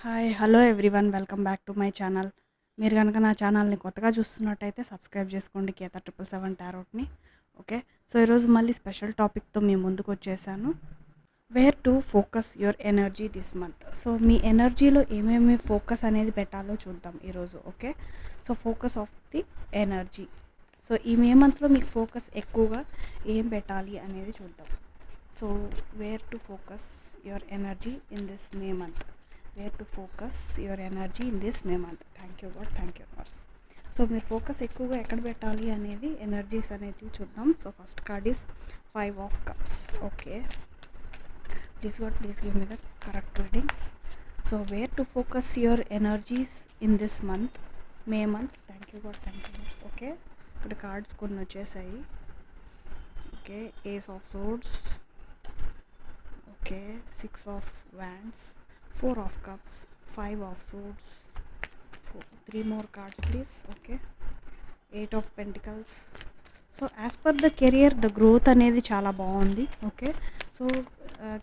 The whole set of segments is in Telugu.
Hi hello everyone welcome back to my channel. మీరు కనుక నా ఛానల్ని కొత్తగా చూస్తున్నట్టయితే సబ్స్క్రైబ్ చేసుకోండి కేతా 777 టారోట్ని. ఓకే, సో ఈరోజు మళ్ళీ స్పెషల్ టాపిక్తో మీ ముందుకు వచ్చేసాను. Where to focus your energy this month. So మీ ఎనర్జీలో ఏమేమి ఫోకస్ అనేది పెట్టాలో చూద్దాం ఈరోజు. Okay, so focus of the energy. So ఈ మే మంత్లో మీకు ఫోకస్ ఎక్కువగా ఏం పెట్టాలి అనేది చూద్దాం. So where to focus your energy in this May month. Where to focus your energy in this May month. Thank you God, thank you universe. So మీరు ఫోకస్ ఎక్కువగా ఎక్కడ పెట్టాలి అనేది ఎనర్జీస్ అనేది చూద్దాం. So first card is 5 of Cups. Okay, please God please give me the correct readings. So where to focus your energies in this month, May month. Thank you God, thank you universe. Okay, ఇక్కడ కార్డ్స్ కొన్ని వచ్చేసాయి. Okay, ace of swords. Okay, 6 of Wands, 4 of Cups, 5 of Swords, 3 more cards please. Okay, 8 of Pentacles. So as per the career the growth అనేది చాలా బాగుంది. ఓకే, సో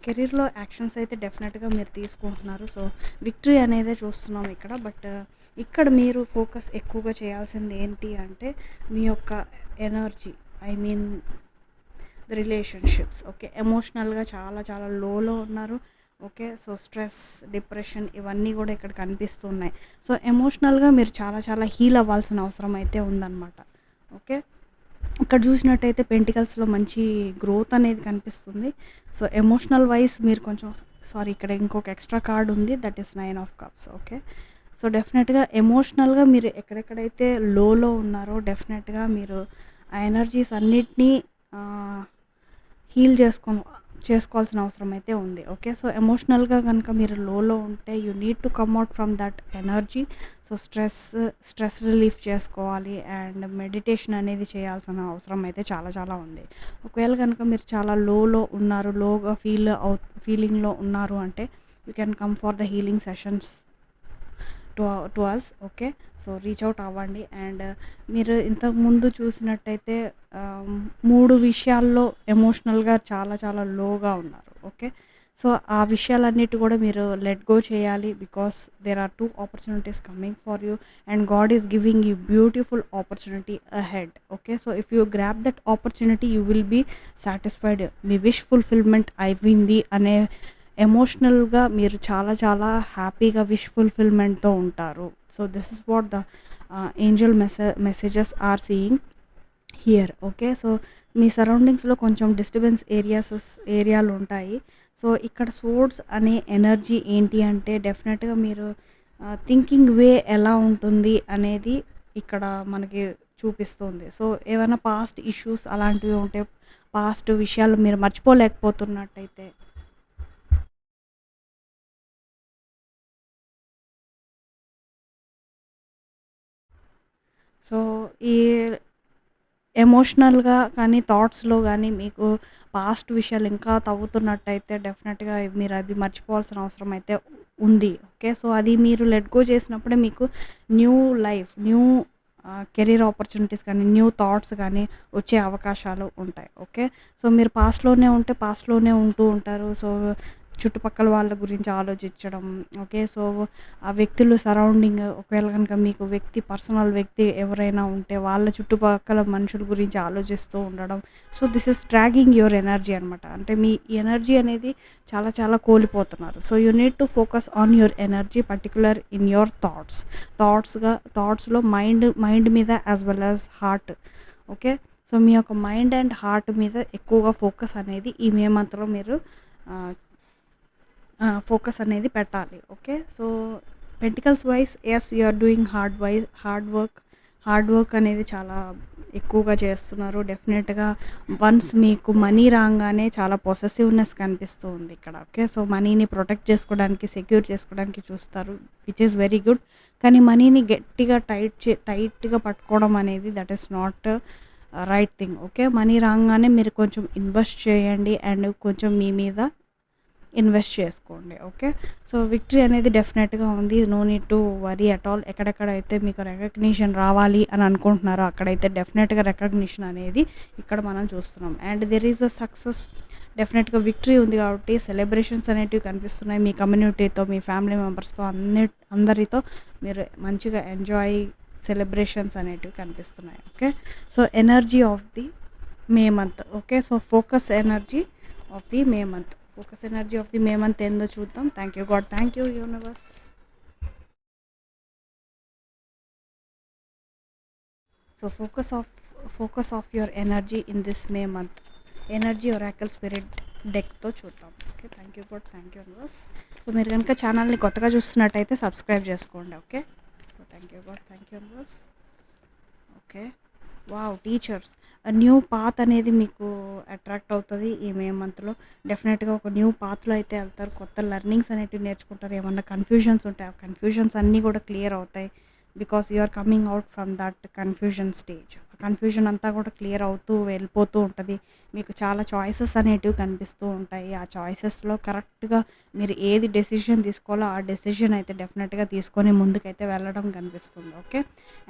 కెరీర్లో యాక్షన్స్ అయితే డెఫినెట్గా మీరు తీసుకుంటున్నారు. సో విక్టరీ అనేది చూస్తున్నాం ఇక్కడ. బట్ ఇక్కడ మీరు ఫోకస్ ఎక్కువగా చేయాల్సింది ఏంటి అంటే మీ యొక్క energy, I mean the relationships. Okay, ఎమోషనల్గా చాలా చాలా లోలో ఉన్నారు. ఓకే, సో స్ట్రెస్, డిప్రెషన్ ఇవన్నీ కూడా ఇక్కడ కనిపిస్తున్నాయి. సో ఎమోషనల్గా మీరు చాలా చాలా హీల్ అవ్వాల్సిన అవసరం అయితే ఉందన్నమాట. ఓకే, ఇక్కడ చూసినట్టయితే పెంటికల్స్లో మంచి గ్రోత్ అనేది కనిపిస్తుంది. సో ఎమోషనల్ వైజ్ మీరు కొంచెం ఇక్కడ ఇంకొక ఎక్స్ట్రా కార్డ్ ఉంది, that is 9 of Cups. Okay, so డెఫినెట్గా ఎమోషనల్గా మీరు ఎక్కడెక్కడైతే లోలో ఉన్నారో డెఫినెట్గా మీరు ఆ ఎనర్జీస్ అన్నిటినీ హీల్ చేసుకోవాల్సిన అవసరం అయితే ఉంది. ఓకే, సో ఎమోషనల్గా కనుక మీరు లోలో ఉంటే you need to come out from that energy. So stress relief చేసుకోవాలి అండ్ మెడిటేషన్ అనేది చేయాల్సిన అవసరం అయితే చాలా చాలా ఉంది. ఒకవేళ కనుక మీరు చాలా లోలో ఉన్నారు, లోగా ఫీలింగ్లో ఉన్నారు అంటే you can come for the healing sessions to us. Okay, so reach out అవ్వండి. అండ్ మీరు ఇంతకుముందు చూసినట్టయితే 3 విషయాల్లో ఎమోషనల్గా చాలా చాలా లోగా ఉన్నారు. ఓకే, సో ఆ విషయాలన్నిటి కూడా మీరు లెట్ గో చేయాలి. Because there are 2 opportunities coming for you and God is giving you beautiful opportunity ahead. Okay, so if you grab that opportunity you will be satisfied. మీ విష్ ఫుల్ఫిల్మెంట్ అయింది అనే ఎమోషనల్గా మీరు చాలా చాలా హ్యాపీగా విష్ ఫుల్ఫిల్మెంట్తో ఉంటారు. So this is what the angel messages are seeing here. Okay, so మీ సరౌండింగ్స్లో కొంచెం డిస్టర్బెన్స్ ఏరియాలు ఉంటాయి. సో ఇక్కడ సోర్డ్స్ అనే ఎనర్జీ ఏంటి అంటే డెఫినెట్గా మీరు థింకింగ్ వే ఎలా ఉంటుంది అనేది ఇక్కడ మనకి చూపిస్తుంది. సో ఏమైనా పాస్ట్ ఇష్యూస్ అలాంటివి ఉంటే, పాస్ట్ విషయాలు మీరు మర్చిపోలేకపోతున్నట్టయితే సో ఈ ఎమోషనల్గా కానీ థాట్స్లో కానీ మీకు పాస్ట్ విషయాలు ఇంకా తవ్వుతున్నట్టయితే డెఫినెట్గా మీరు అది మర్చిపోవాల్సిన అవసరం అయితే ఉంది. ఓకే, సో అది మీరు లెట్ గో చేసినప్పుడే మీకు new life, new career opportunities కానీ న్యూ థాట్స్ కానీ వచ్చే అవకాశాలు ఉంటాయి. ఓకే, సో మీరు పాస్ట్లోనే ఉంటే పాస్ట్లోనే ఉంటూ ఉంటారు. సో చుట్టుపక్కల వాళ్ళ గురించి ఆలోచించడం. ఓకే, సో ఆ వ్యక్తులు సరౌండింగ్, ఒకవేళ కనుక మీకు పర్సనల్ వ్యక్తి ఎవరైనా ఉంటే వాళ్ళ చుట్టుపక్కల మనుషుల గురించి ఆలోచిస్తూ ఉండడం. So this is dragging your energy అనమాట. అంటే మీ ఎనర్జీ అనేది చాలా చాలా కోల్పోతున్నారు. So you need to focus on your energy, particular in your థాట్స్లో మైండ్ మీద as well as heart. Okay, so మీ యొక్క మైండ్ అండ్ హార్ట్ మీద ఎక్కువగా ఫోకస్ అనేది ఈ మే మంత్లో మీరు ఫోకస్ అనేది పెట్టాలి. Okay, so pentacles wise as you are doing hard work అనేది చాలా ఎక్కువగా చేస్తున్నారు. డెఫినెట్గా వన్స్ మీకు మనీ రాగానే చాలా పొసెసివ్నెస్ కనిపిస్తూ ఉంది ఇక్కడ. ఓకే, సో మనీని ప్రొటెక్ట్ చేసుకోవడానికి, సెక్యూర్ చేసుకోవడానికి చూస్తారు, విచ్ ఈస్ వెరీ గుడ్. కానీ మనీని గట్టిగా టైట్గా పట్టుకోవడం అనేది that is not right thing. Okay, money రాగానే మీరు కొంచెం ఇన్వెస్ట్ చేయండి అండ్ కొంచెం మీ మీద ఇన్వెస్ట్ చేసుకోండి. ఓకే, సో విక్టరీ అనేది డెఫినెట్గా ఉంది. No need to worry at all. ఎక్కడెక్కడైతే మీకు రికగ్నిషన్ రావాలి అని అనుకుంటున్నారో అక్కడైతే డెఫినెట్గా రికగ్నిషన్ అనేది ఇక్కడ మనం చూస్తున్నాం. And there is a success డెఫినెట్గా విక్టరీ ఉంది కాబట్టి సెలబ్రేషన్స్ అనేటివి కనిపిస్తున్నాయి. మీ కమ్యూనిటీతో, మీ ఫ్యామిలీ మెంబర్స్తో అందరితో మీరు మంచిగా ఎంజాయ్ సెలబ్రేషన్స్ అనేటివి కనిపిస్తున్నాయి. Okay, so energy of the May month. Okay, so focus energy of the May month. Focus energy of the May month ఏందో చూద్దాం. Thank you God, thank you universe. So focus of your energy in this May month. Energy oracle spirit డెక్తో చూద్దాం. Okay, thank you God, thank you universe. So మీరు కనుక ఛానల్ని కొత్తగా చూస్తున్నట్టయితే సబ్స్క్రైబ్ చేసుకోండి. Okay, so thank you God, thank you universe. Okay, wow, teachers new path అనేది మీకు అట్రాక్ట్ అవుతుంది ఈ మే మంత్లో. డెఫినెట్గా ఒక న్యూ పాత్లో అయితే వెళ్తారు. కొత్త లెర్నింగ్స్ అనేటివి నేర్చుకుంటారు. ఏమన్నా కన్ఫ్యూజన్స్ ఉంటాయి, ఆ కన్ఫ్యూజన్స్ అన్నీ కూడా క్లియర్ అవుతాయి. Because you are coming out from that confusion stage. ఆ కన్ఫ్యూజన్ అంతా కూడా క్లియర్ అవుతూ వెళ్ళిపోతూ ఉంటుంది. మీకు చాలా చాయిసెస్ అనేటివి కనిపిస్తూ ఉంటాయి. ఆ చాయిసెస్లో కరెక్ట్గా మీరు ఏది డెసిషన్ తీసుకోవాలో ఆ డెసిషన్ అయితే డెఫినెట్గా తీసుకొని ముందుకైతే వెళ్ళడం కనిపిస్తుంది. ఓకే,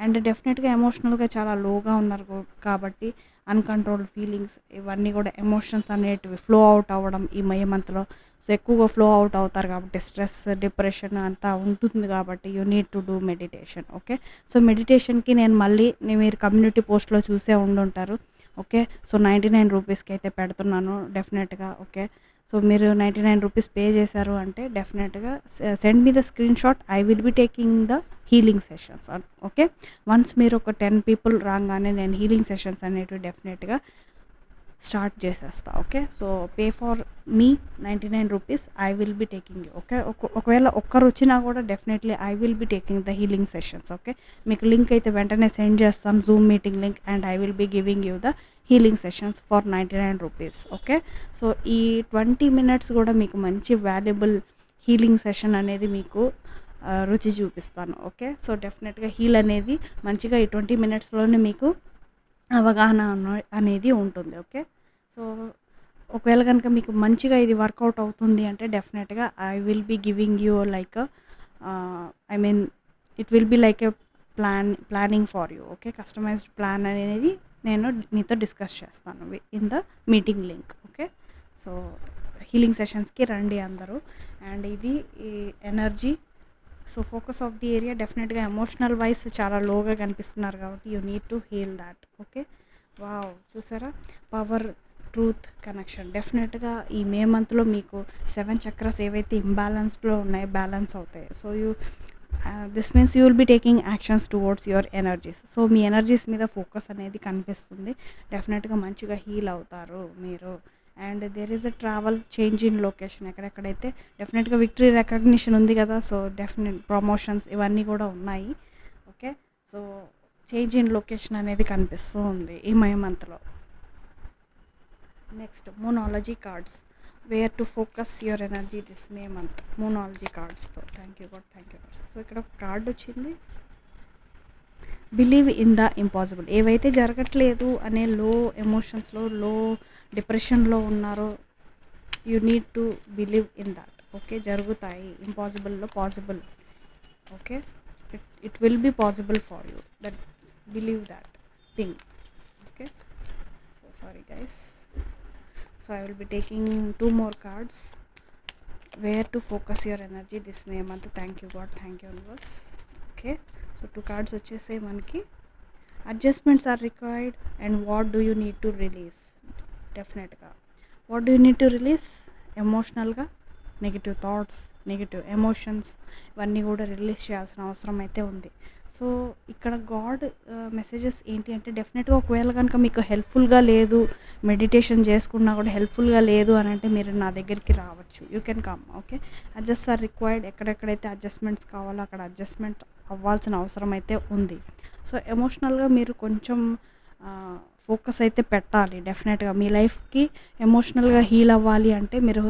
అండ్ డెఫినెట్గా ఎమోషనల్గా చాలా లోగా ఉన్నారు కాబట్టి అన్కంట్రోల్డ్ ఫీలింగ్స్ ఇవన్నీ కూడా ఎమోషన్స్ అనేటివి ఫ్లో అవుట్ అవ్వడం ఈ మే మంత్లో. సో ఎక్కువగా ఫ్లో అవుట్ అవుతారు కాబట్టి స్ట్రెస్, డిప్రెషన్ అంతా ఉంటుంది కాబట్టి you need to do meditation. Okay, so మెడిటేషన్కి నేను మళ్ళీ మీరు కమ్యూనిటీ పోస్ట్లో చూసే ఉండుంటారు. ఓకే, సో 99 రూపీస్కి అయితే పెడుతున్నాను డెఫినెట్గా. ఓకే, సో మీరు 99 రూపీస్ పే చేశారు అంటే డెఫినెట్గా send me the screen shot. I will be taking the healing sessions. Okay, once మీరు ఒక 10 పీపుల్ రాగానే నేను హీలింగ్ సెషన్స్ అనేటివి డెఫినెట్గా స్టార్ట్ చేసేస్తా. Okay, so pay for me 99 rupees, I will be taking you. Okay, ఒకవేళ ఒక్కరు వచ్చినా కూడా definitely I will be taking the healing sessions. Okay, మీకు లింక్ అయితే వెంటనే సెండ్ చేస్తాను, Zoom meeting link, and I will be giving you the healing sessions for 99 rupees. Okay, so ఈ 20 మినిట్స్ కూడా మీకు మంచి వాల్యుబుల్ హీలింగ్ సెషన్ అనేది మీకు రుచి చూపిస్తాను. ఓకే, సో డెఫినెట్గా హీల్ అనేది మంచిగా ఈ 20 మినిట్స్లోనే మీకు అవగాహన అనేది ఉంటుంది. ఓకే, సో ఒకవేళ కనుక మీకు మంచిగా ఇది వర్కౌట్ అవుతుంది అంటే డెఫినెట్గా I will be giving you like I mean it will be like a planning for you. Okay, customized plan అనేది నేను మీతో డిస్కస్ చేస్తాను in the meeting link. Okay, so healing సెషన్స్కి రండి అందరూ. అండ్ ఇది ఈ energy. So focus of the area డెఫినెట్గా ఎమోషనల్ వైస్ చాలా లోగా కనిపిస్తున్నారు కాబట్టి you need to heal that. Okay, wow, చూసారా, పవర్, ట్రూత్, కనెక్షన్. డెఫినెట్గా ఈ మే మంత్లో మీకు 7 చక్రాస్ ఏవైతే ఇంబ్యాలెన్స్డ్లో ఉన్నాయో బ్యాలెన్స్ అవుతాయి. So this means you will be taking actions towards your energies. So మీ ఎనర్జీస్ మీద ఫోకస్ అనేది కనిపిస్తుంది. డెఫినెట్గా మంచిగా హీల్ అవుతారు మీరు. And there is a travel change in location. ఎక్కడెక్కడైతే డెఫినెట్గా విక్టరీ రికగ్నిషన్ ఉంది కదా, సో డెఫినెట్ ప్రమోషన్స్ ఇవన్నీ కూడా ఉన్నాయి. Okay, so change in location అనేది కనిపిస్తూ ఉంది ఈ మే మంత్లో. Next moonology cards, where to focus your energy this May month. Moonology కార్డ్స్తో thank you God, thank you. So ఇక్కడ ఒక కార్డ్ వచ్చింది, బిలీవ్ ఇన్ ద ఇంపాసిబుల్. ఏవైతే జరగట్లేదు అనే లో ఎమోషన్స్లో, లో డిప్రెషన్లో ఉన్నారో you need to believe in that. Okay, జరుగుతాయి. ఇంపాసిబుల్లో possible. Okay, it will be possible for you. That believe that thing. Okay, so sorry guys. So I will be taking 2 more cards. Where to focus your energy this May month. Thank you God, thank you universe. Okay, so 2 cards వచ్చేసాయి మనకి. Adjustments are required and what do you need to release. డెఫినెట్గా what do you need to release, ఎమోషనల్గా నెగిటివ్ థాట్స్, నెగిటివ్ ఎమోషన్స్ ఇవన్నీ కూడా రిలీజ్ చేయాల్సిన అవసరం అయితే ఉంది. సో ఇక్కడ గాడ్ మెసేజెస్ ఏంటి అంటే డెఫినెట్గా ఒకవేళ కనుక మీకు హెల్ప్ఫుల్గా లేదు, మెడిటేషన్ చేసుకున్నా కూడా హెల్ప్ఫుల్గా లేదు అని అంటే మీరు నా దగ్గరికి రావచ్చు. You can come. Okay, adjust are required. ఎక్కడెక్కడైతే అడ్జస్ట్మెంట్స్ కావాలో అక్కడ అడ్జస్ట్మెంట్ అవ్వాల్సిన అవసరం అయితే ఉంది. సో ఎమోషనల్గా మీరు కొంచెం ఫోకస్ అయితే పెట్టాలి. డెఫినెట్గా మీ లైఫ్కి ఎమోషనల్గా హీల్ అవ్వాలి అంటే మీరు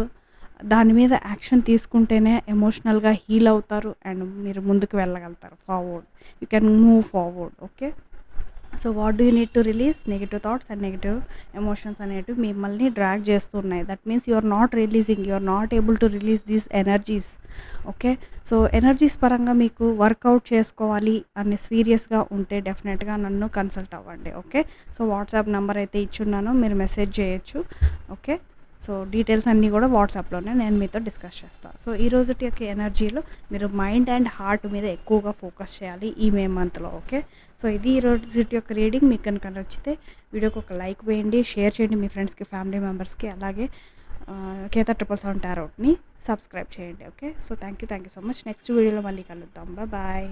దాని మీద యాక్షన్ తీసుకుంటేనే ఎమోషనల్గా హీల్ అవుతారు అండ్ మీరు ముందుకు వెళ్ళగలుగుతారు. Forward, you can move forward. Okay, so what do you need to release, negative thoughts and negative emotions అనేటివి మిమ్మల్ని డ్రాగ్ చేస్తున్నాయి. That means you are not releasing, you are not able to release these energies. Okay, so energies పరంగా మీకు వర్కౌట్ చేసుకోవాలి అని సీరియస్గా ఉంటే డెఫినెట్గా నన్ను కన్సల్ట్ అవ్వండి. ఓకే, సో వాట్సాప్ నెంబర్ అయితే ఇచ్చున్నాను, మీరు మెసేజ్ చేయొచ్చు. ఓకే, సో డీటెయిల్స్ అన్నీ కూడా వాట్సాప్లోనే నేను మీతో డిస్కస్ చేస్తాను. సో ఈ రోజుటి యొక్క ఎనర్జీలో మీరు మైండ్ అండ్ హార్ట్ మీద ఎక్కువగా ఫోకస్ చేయాలి ఈ మే మంత్లో. ఓకే, సో ఇది ఈ రోజుటి యొక్క రీడింగ్. మీకు కనుక నచ్చితే వీడియోకి ఒక లైక్ వేయండి, షేర్ చేయండి మీ ఫ్రెండ్స్కి, ఫ్యామిలీ మెంబర్స్కి. అలాగే కేతా 777 టారోట్ని సబ్స్క్రైబ్ చేయండి. Okay, so thank you so much. Next వీడియోలో మళ్ళీ కలుద్దాం. బాయ్.